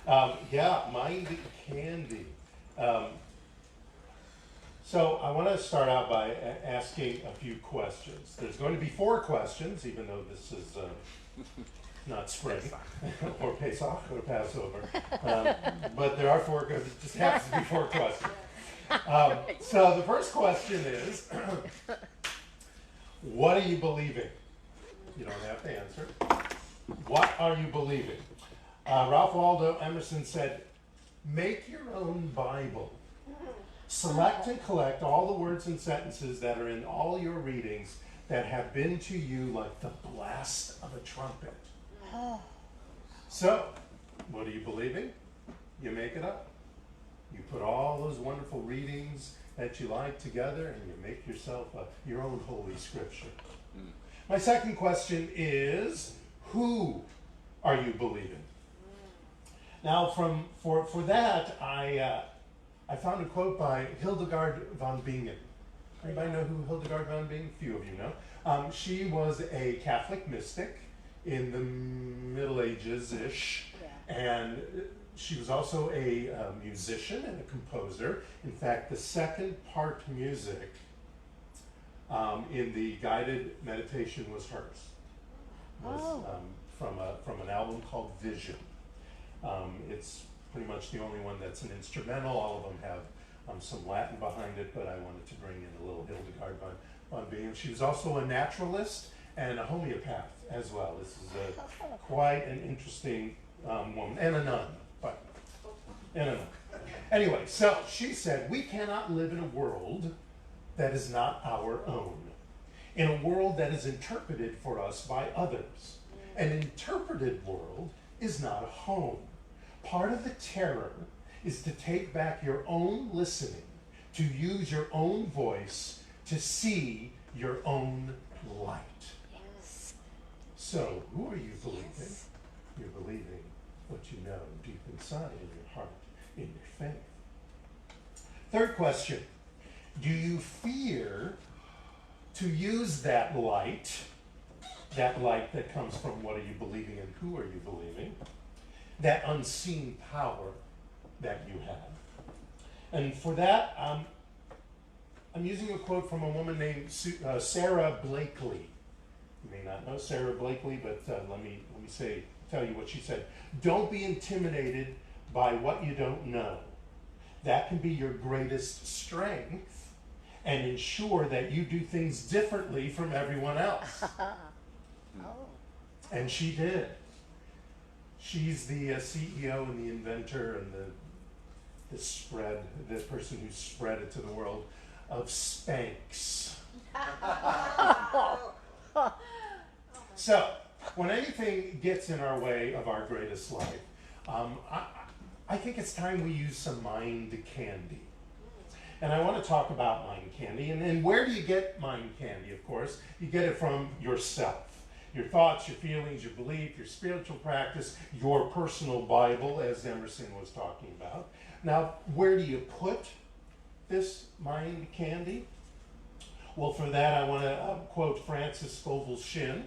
Yeah, mind candy. Um, so I want to start out by asking a few questions. There's going to be 4 questions, even though this is not spring or Pesach or Passover. But there are 4, because it just happens to be 4 questions. So the first question is, what are you believing? You don't have to answer. What are you believing? Ralph Waldo Emerson said, make your own Bible. Select and collect all the words and sentences that are in all your readings that have been to you like the blast of a trumpet. So, what are you believing? You make it up. You put all those wonderful readings that you like together and you make yourself your own holy scripture. My second question is, who are you believing? Now, for that, I found a quote by Hildegard von Bingen. Anybody know who Hildegard von Bingen? A few of you know. She was a Catholic mystic in the Middle Ages-ish, and she was also a musician and a composer. In fact, the second part music in the guided meditation was hers. Was from an album called Vision. It's pretty much the only one that's an instrumental. All of them have some Latin behind it, but I wanted to bring in a little Hildegard von Bingen. She was also a naturalist and a homeopath as well. This is quite an interesting woman, and a nun. Anyway, so she said, we cannot live in a world that is not our own, in a world that is interpreted for us by others. An interpreted world is not a home. Part of the terror is to take back your own listening, to use your own voice, to see your own light. Yes. So, who are you believing? Yes. You're believing what you know deep inside in your heart, in your faith. Third question, do you fear to use that light that comes from what are you believing and who are you believing, that unseen power that you have? And for that, I'm using a quote from a woman named Sarah Blakely. You may not know Sarah Blakely, but let me tell you what she said. Don't be intimidated by what you don't know. That can be your greatest strength and ensure that you do things differently from everyone else. And she did. She's the CEO and the inventor and the person who spread it to the world of Spanx. So, when anything gets in our way of our greatest life, I think it's time we use some mind candy. And I want to talk about mind candy. And where do you get mind candy, of course? You get it from yourself. Your thoughts, your feelings, your belief, your spiritual practice, your personal Bible, as Emerson was talking about. Now, where do you put this mind candy? Well, for that, I want to quote Frances Scovel Shinn,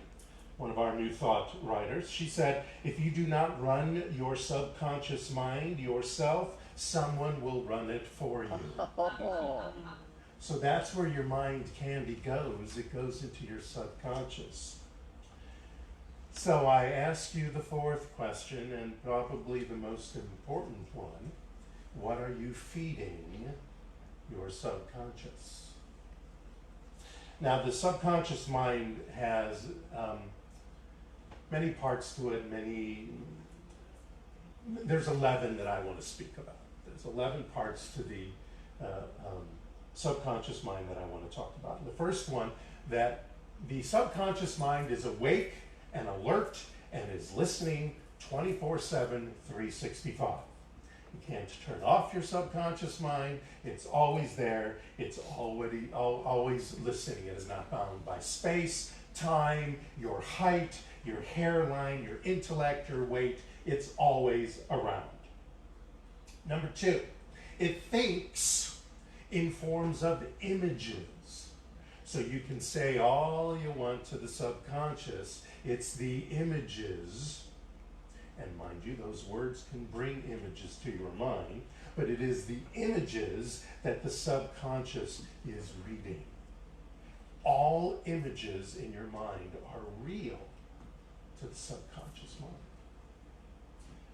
one of our New Thought writers. She said, if you do not run your subconscious mind yourself, someone will run it for you. So that's where your mind candy goes. It goes into your subconscious. So I ask you the fourth question, and probably the most important one. What are you feeding your subconscious? Now, the subconscious mind has many parts to it, there's 11 that I want to speak about. There's 11 parts to the subconscious mind that I want to talk about. And the first one, that the subconscious mind is awake and alert and is listening 24/7, 365. You can't turn off your subconscious mind. It's always there. It's always listening. It is not bound by space, time, your height, your hairline, your intellect, your weight. It's always around. Number 2, it thinks in forms of images. So you can say all you want to the subconscious. It's the images, and mind around you. Those words can bring images to your mind, but it is the images that the subconscious is reading. All images in your mind are real to the subconscious mind.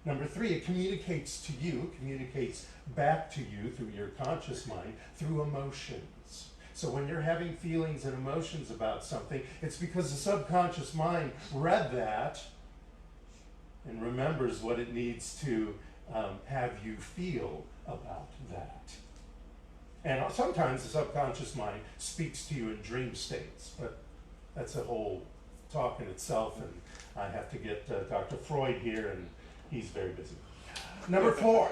Number 3, it communicates to you, communicates back to you through your conscious mind, through emotions. So when you're having feelings and emotions about something, it's because the subconscious mind read that and remembers what it needs to have you feel about that. And sometimes the subconscious mind speaks to you in dream states, but that's a whole talk in itself, and I have to get Dr. Freud here, and he's very busy. Number 4,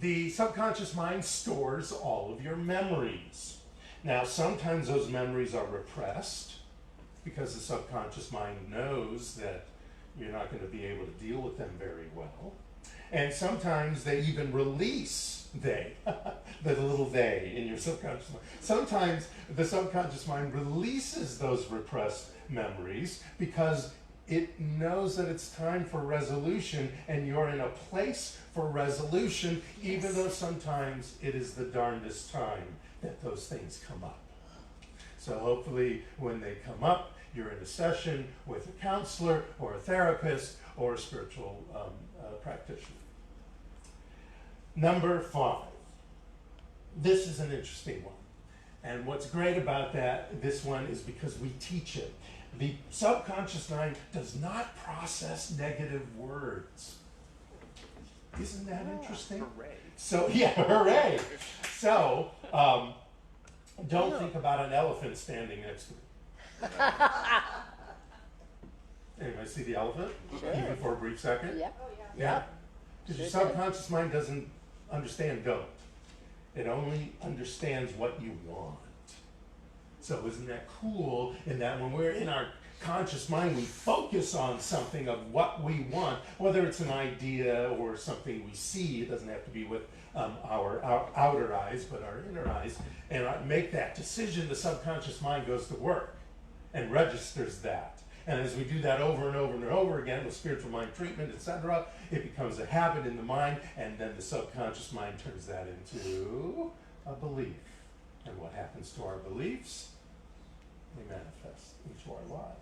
the subconscious mind stores all of your memories. Now, sometimes those memories are repressed because the subconscious mind knows that you're not going to be able to deal with them very well. And sometimes they even release the little they in your subconscious mind. Sometimes the subconscious mind releases those repressed memories because it knows that it's time for resolution, and you're in a place for resolution, even though sometimes it is the darndest time that those things come up. So hopefully when they come up, you're in a session with a counselor or a therapist or a spiritual practitioner. Number 5. This is an interesting one. And what's great about this one is because we teach it. The subconscious mind does not process negative words. Isn't that interesting? Hooray. So, yeah, hooray. So, don't think about an elephant standing next to me. Anybody see the elephant? Sure. Even for a brief second? Yeah. Yeah. Because your subconscious mind doesn't understand don't. It only understands what you want. So isn't that cool in that when we're in our conscious mind, we focus on something of what we want, whether it's an idea or something we see. It doesn't have to be with our outer eyes, but our inner eyes, and make that decision. The subconscious mind goes to work and registers that. And as we do that over and over and over again with spiritual mind treatment, etc., it becomes a habit in the mind, and then the subconscious mind turns that into a belief. And what happens to our beliefs? They manifest into our lives.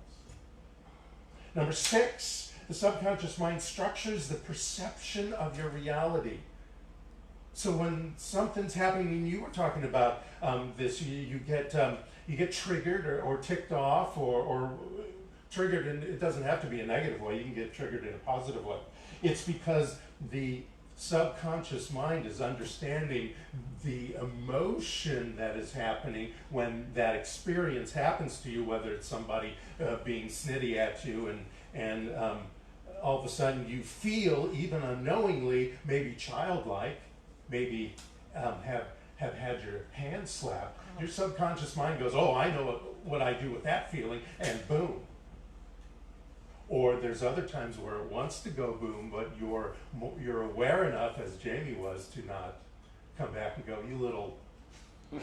Number 6, the subconscious mind structures the perception of your reality. So when something's happening, and you were talking about this, you get triggered or ticked off or triggered, and it doesn't have to be a negative way. You can get triggered in a positive way. It's because the subconscious mind is understanding the emotion that is happening when that experience happens to you, whether it's somebody being snitty at you and all of a sudden you feel, even unknowingly, maybe childlike, maybe have had your hand slapped. Your subconscious mind goes, oh, I know what I do with that feeling, and boom. Or there's other times where it wants to go boom, but you're aware enough, as Jamie was, to not come back and go, you little, who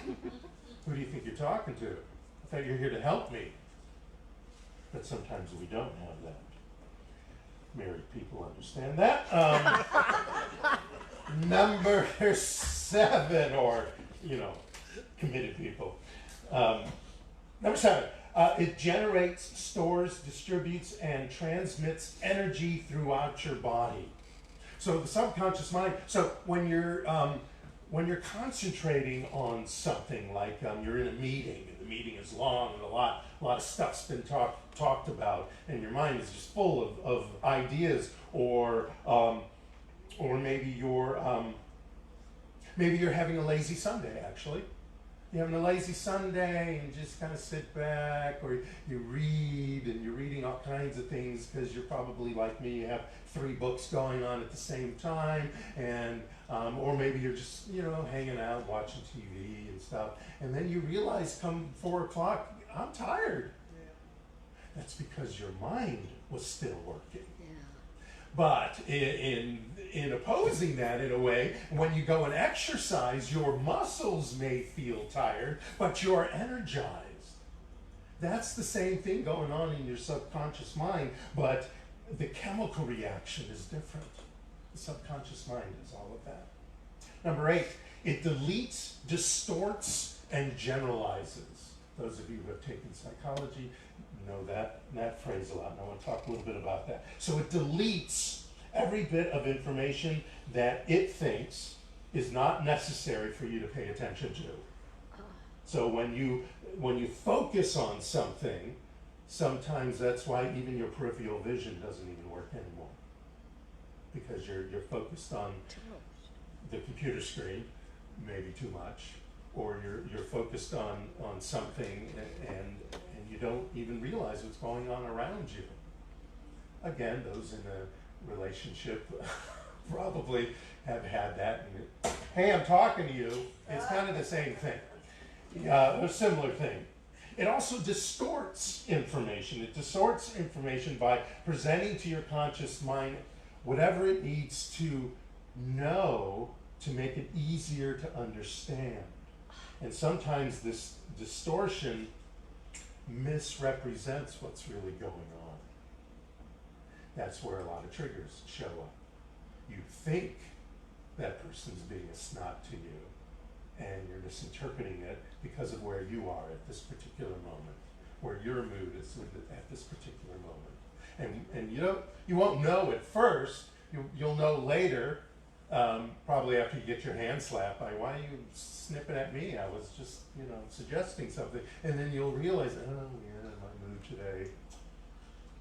do you think you're talking to? I thought you were here to help me. But sometimes we don't have that. Married people understand that. Number 7, or, committed people. Number 7. It generates, stores, distributes, and transmits energy throughout your body. So the subconscious mind. So when you're concentrating on something, like you're in a meeting, and the meeting is long, and a lot of stuff's been talked about, and your mind is just full of ideas, or maybe you're having a lazy Sunday, actually. You're having a lazy Sunday and just kind of sit back, or you read, and you're reading all kinds of things because you're probably like me, you have 3 books going on at the same time, and or maybe you're just hanging out watching TV and stuff, and then you realize come 4 o'clock, I'm tired. Yeah. That's because your mind was still working. Yeah. But in opposing that, in a way, when you go and exercise, your muscles may feel tired, but you're energized. That's the same thing going on in your subconscious mind, but the chemical reaction is different. The subconscious mind is all of that. Number 8, it deletes, distorts, and generalizes. Those of you who have taken psychology know that phrase a lot, and I want to talk a little bit about that. So it deletes every bit of information that it thinks is not necessary for you to pay attention to. So when you focus on something, sometimes that's why even your peripheral vision doesn't even work anymore. Because you're focused on the computer screen, maybe too much, or you're focused on something and you don't even realize what's going on around you. Again, those in a relationship probably have had that. And, hey, I'm talking to you. It's kind of the same thing. A similar thing. It also distorts information. It distorts information by presenting to your conscious mind whatever it needs to know to make it easier to understand. And sometimes this distortion misrepresents what's really going on. That's where a lot of triggers show up. You think that person's being a snot to you, and you're misinterpreting it because of where you are at this particular moment, where your mood is at this particular moment. And you won't know at first. You'll know later, probably after you get your hand slapped by, why are you snipping at me? I was just, suggesting something. And then you'll realize, oh yeah, my mood today,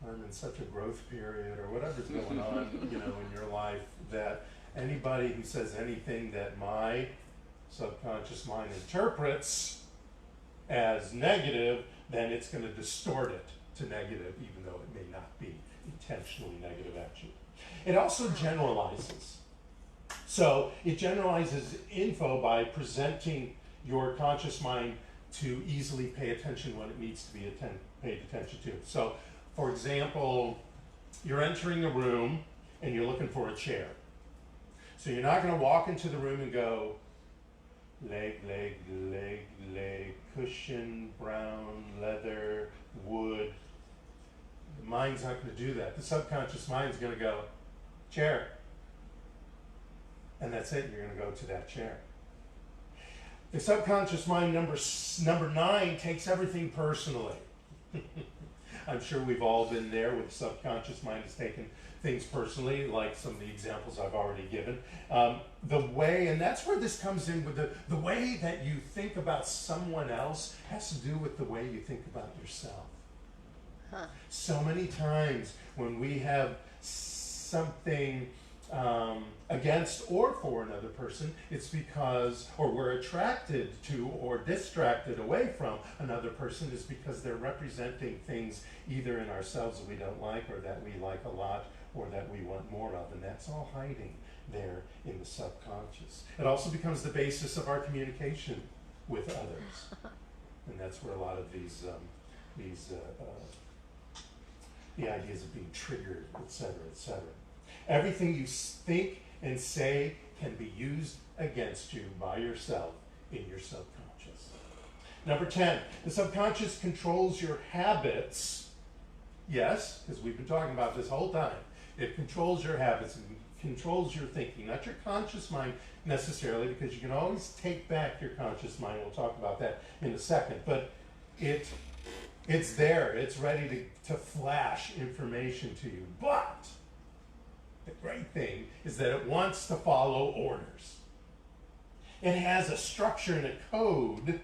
I'm in such a growth period or whatever's going on, in your life, that anybody who says anything that my subconscious mind interprets as negative, then it's going to distort it to negative, even though it may not be intentionally negative at you. It also generalizes. So it generalizes info by presenting your conscious mind to easily pay attention when it needs to be paid attention to. So, for example, you're entering a room and you're looking for a chair. So you're not going to walk into the room and go, leg, leg, leg, leg, cushion, brown, leather, wood. The mind's not going to do that. The subconscious mind's going to go, chair. And that's it. You're going to go to that chair. The subconscious mind, number 9, takes everything personally. I'm sure we've all been there where the subconscious mind has taken things personally, like some of the examples I've already given. The way, and that's where this comes in with the way that you think about someone else has to do with the way you think about yourself. Huh. So many times when we have something against or for another person, it's because, or we're attracted to or distracted away from another person, is because they're representing things either in ourselves that we don't like, or that we like a lot, or that we want more of, and that's all hiding there in the subconscious. It also becomes the basis of our communication with others, and that's where a lot of the ideas of being triggered, etc., etc. Everything you think and say can be used against you by yourself in your subconscious. Number 10, the subconscious controls your habits. Yes, because we've been talking about this whole time. It controls your habits and controls your thinking, not your conscious mind necessarily, because you can always take back your conscious mind. We'll talk about that in a second. But it's there. It's ready to flash information to you. But the great thing is that it wants to follow orders. It has a structure and a code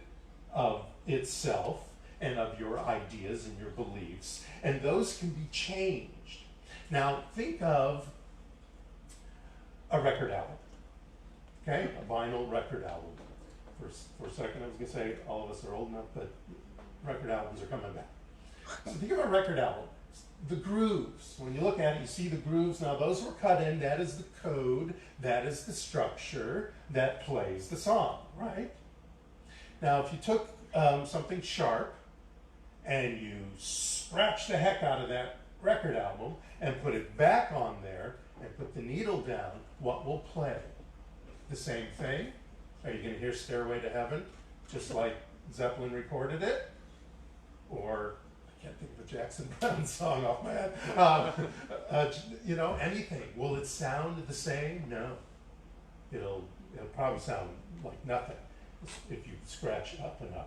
of itself and of your ideas and your beliefs, and those can be changed. Now, think of a record album, okay? A vinyl record album. For a second, I was going to say all of us are old enough, but record albums are coming back. So think of a record album. The grooves, when you look at it, you see the grooves. Now, those were cut in. That is the code. That is the structure that plays the song, right? Now, if you took something sharp and you scratched the heck out of that record album and put it back on there and put the needle down, what will play? The same thing? Are you going to hear Stairway to Heaven just like Zeppelin recorded it? Or I can't think of a Jackson Brown song off my head. You know, anything. Will it sound the same? No. It'll probably sound like nothing if you scratch it up enough.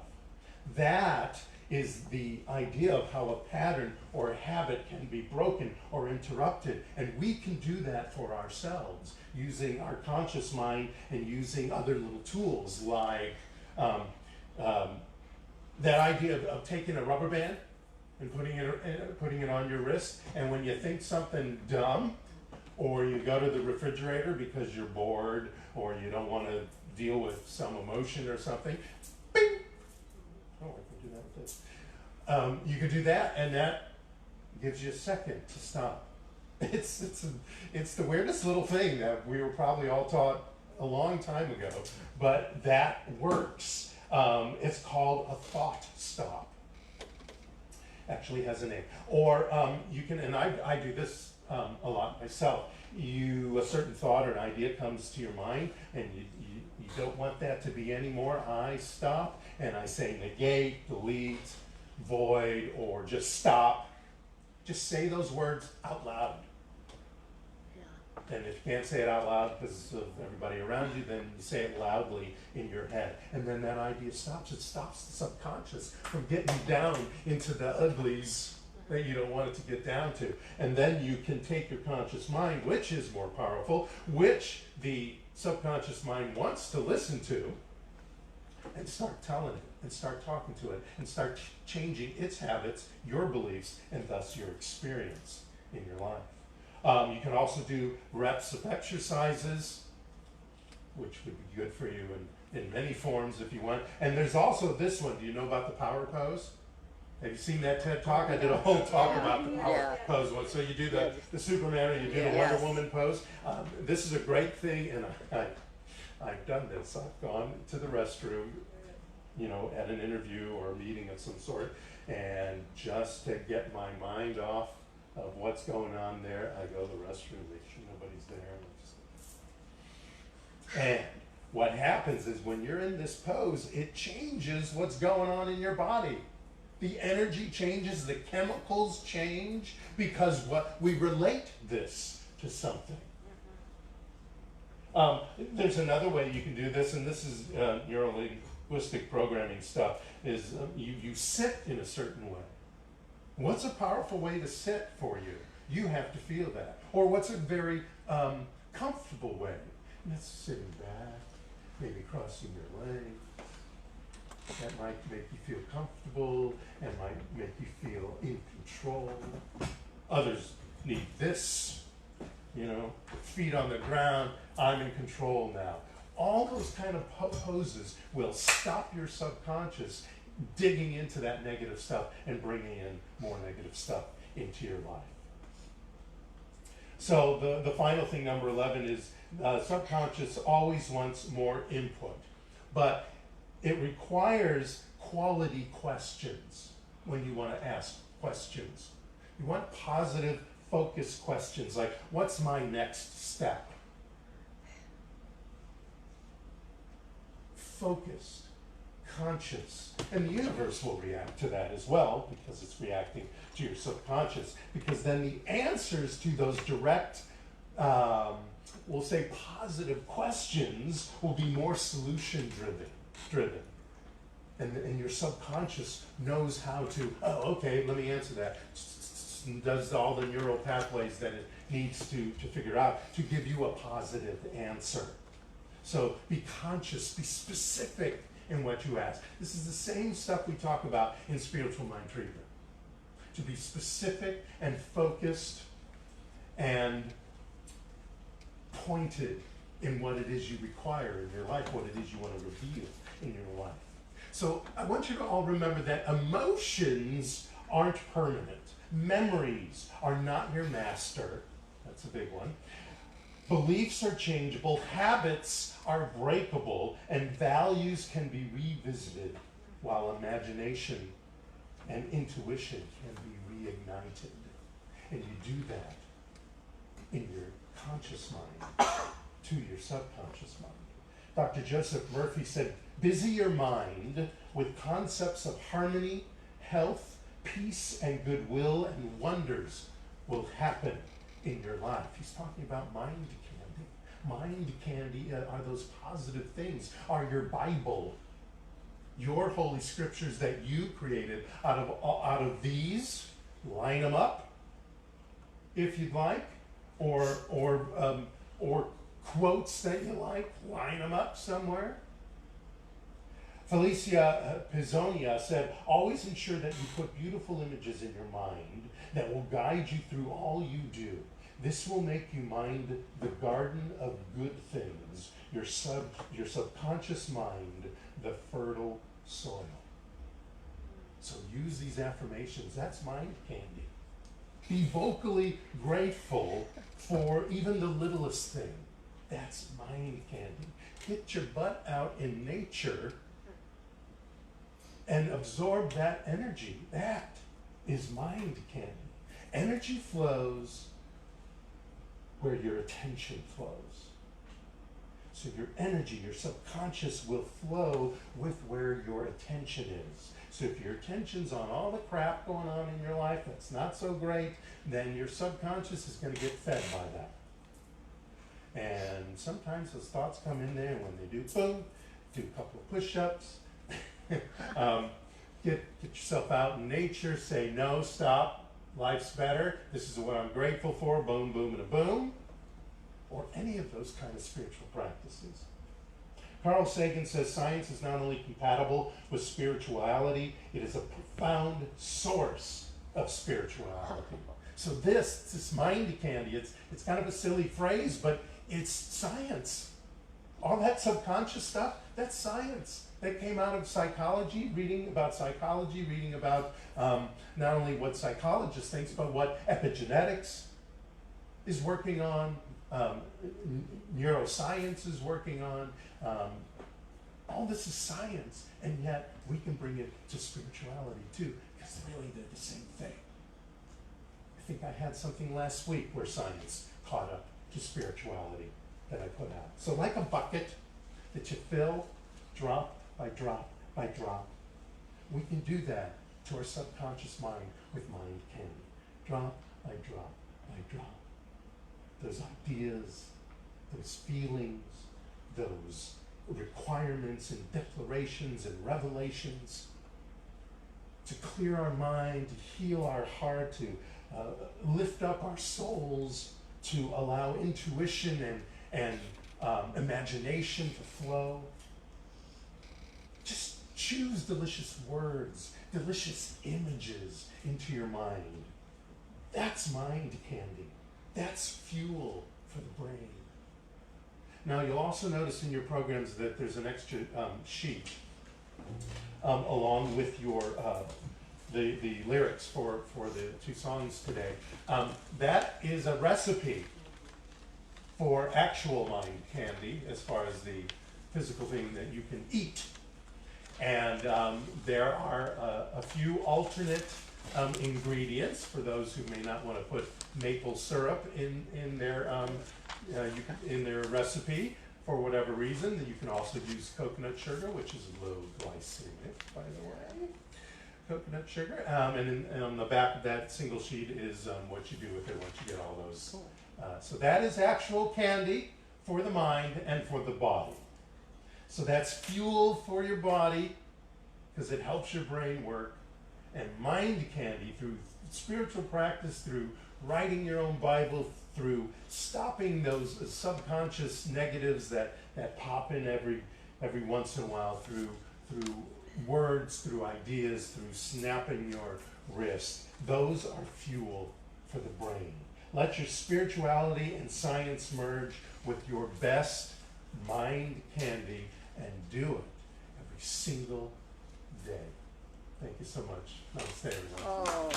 That is the idea of how a pattern or a habit can be broken or interrupted. And we can do that for ourselves using our conscious mind and using other little tools like that idea of taking a rubber band and putting it on your wrist. And when you think something dumb, or you go to the refrigerator because you're bored or you don't want to deal with some emotion or something, bing! Oh, I can do that with this. You can do that, and that gives you a second to stop. It's the weirdest little thing that we were probably all taught a long time ago, but that works. It's called a thought stop. Actually has a name. Or you can, and I do this a lot myself. A certain thought or an idea comes to your mind, and you don't want that to be anymore. I stop and I say negate, delete, void, or just stop. Just say those words out loud. And if you can't say it out loud because of everybody around you, then you say it loudly in your head. And then that idea stops. It stops the subconscious from getting down into the uglies that you don't want it to get down to. And then you can take your conscious mind, which is more powerful, which the subconscious mind wants to listen to, and start telling it, and start talking to it, and start changing its habits, your beliefs, and thus your experience in your life. You can also do reps of exercises, which would be good for you in many forms if you want. And there's also this one. Do you know about the power pose? Have you seen that TED Talk? I did a whole talk about the power pose one. So you do the Superman or you do the Wonder Woman pose. This is a great thing, and I've done this. I've gone to the restroom, you know, at an interview or a meeting of some sort, and just to get my mind off of what's going on there, I go to the restroom, make sure nobody's there. And what happens is when you're in this pose, it changes what's going on in your body. The energy changes, the chemicals change, because we relate this to something. There's another way you can do this, and this is neuro-linguistic programming stuff, is you sit in a certain way. What's a powerful way to sit for you? You have to feel that. Or what's a very comfortable way? And that's sitting back, maybe crossing your legs. That might make you feel comfortable and might make you feel in control. Others need this, you know, feet on the ground, I'm in control now. All those kind of poses will stop your subconscious digging into that negative stuff and bringing in more negative stuff into your life. So the final thing, number 11, is subconscious always wants more input, but it requires quality questions when you want to ask questions. You want positive, focused questions like, what's my next step? Focused, conscious, and the universe will react to that as well because it's reacting to your subconscious, because then the answers to those direct, we'll say positive questions will be more solution driven. And your subconscious knows how to, oh, okay, let me answer that. Does all the neural pathways that it needs to figure out to give you a positive answer. So be conscious, be specific in what you ask. This is the same stuff we talk about in spiritual mind treatment. To be specific and focused and pointed in what it is you require in your life, what it is you want to reveal in your life. So I want you to all remember that emotions aren't permanent. Memories are not your master. That's a big one. Beliefs are changeable, habits are breakable, and values can be revisited, while imagination and intuition can be reignited. And you do that in your conscious mind to your subconscious mind. Dr. Joseph Murphy said, busy your mind with concepts of harmony, health, peace and goodwill and wonders will happen in your life. He's talking about mind candy. Mind candy are those positive things, are your Bible, your holy scriptures that you created. Out of these, line them up, if you'd like, or quotes that you like, line them up somewhere. Felicia Pizzonia said, always ensure that you put beautiful images in your mind that will guide you through all you do. This will make you mind the garden of good things, your subconscious mind, the fertile soil. So use these affirmations. That's mind candy. Be vocally grateful for even the littlest thing. That's mind candy. Get your butt out in nature and absorb that energy. That is mind candy. Energy flows where your attention flows. So your energy, your subconscious will flow with where your attention is. So if your attention's on all the crap going on in your life that's not so great, then your subconscious is going to get fed by that. And sometimes those thoughts come in there, and when they do, boom, do a couple of push-ups, get yourself out in nature, say no, stop, life's better, this is what I'm grateful for, boom, boom, and a boom, or any of those kind of spiritual practices. Carl Sagan says science is not only compatible with spirituality, it is a profound source of spirituality. So this mind candy, it's kind of a silly phrase, but it's science. All that subconscious stuff, that's science. That came out of psychology, reading about not only what psychologists think, but what epigenetics is working on, neuroscience is working on. All this is science, and yet we can bring it to spirituality too, because really they're the same thing. I think I had something last week where science caught up to spirituality that I put out. So like a bucket that you fill drop by drop by drop, we can do that to our subconscious mind with mind candy. Drop by drop by drop. Those ideas, those feelings, those requirements and declarations and revelations, to clear our mind, to heal our heart, to lift up our souls, to allow intuition and imagination to flow. Just choose delicious words, delicious images into your mind. That's mind candy. That's fuel for the brain. Now you'll also notice in your programs that there's an extra sheet along with your the lyrics for the two songs today. That is a recipe for actual mind candy as far as the physical thing that you can eat. And there are a few alternate ingredients for those who may not want to put maple syrup in their recipe for whatever reason. You can also use coconut sugar, which is low glycemic, by the way. Coconut sugar, and on the back of that single sheet is what you do with it once you get all those. So that is actual candy for the mind and for the body. So that's fuel for your body because it helps your brain work. And mind candy through spiritual practice, through writing your own Bible, through stopping those subconscious negatives that pop in every once in a while, through words, through ideas, through snapping your wrist. Those are fuel for the brain. Let your spirituality and science merge with your best mind candy and do it every single day. Thank you so much. Namaste, everyone. Oh,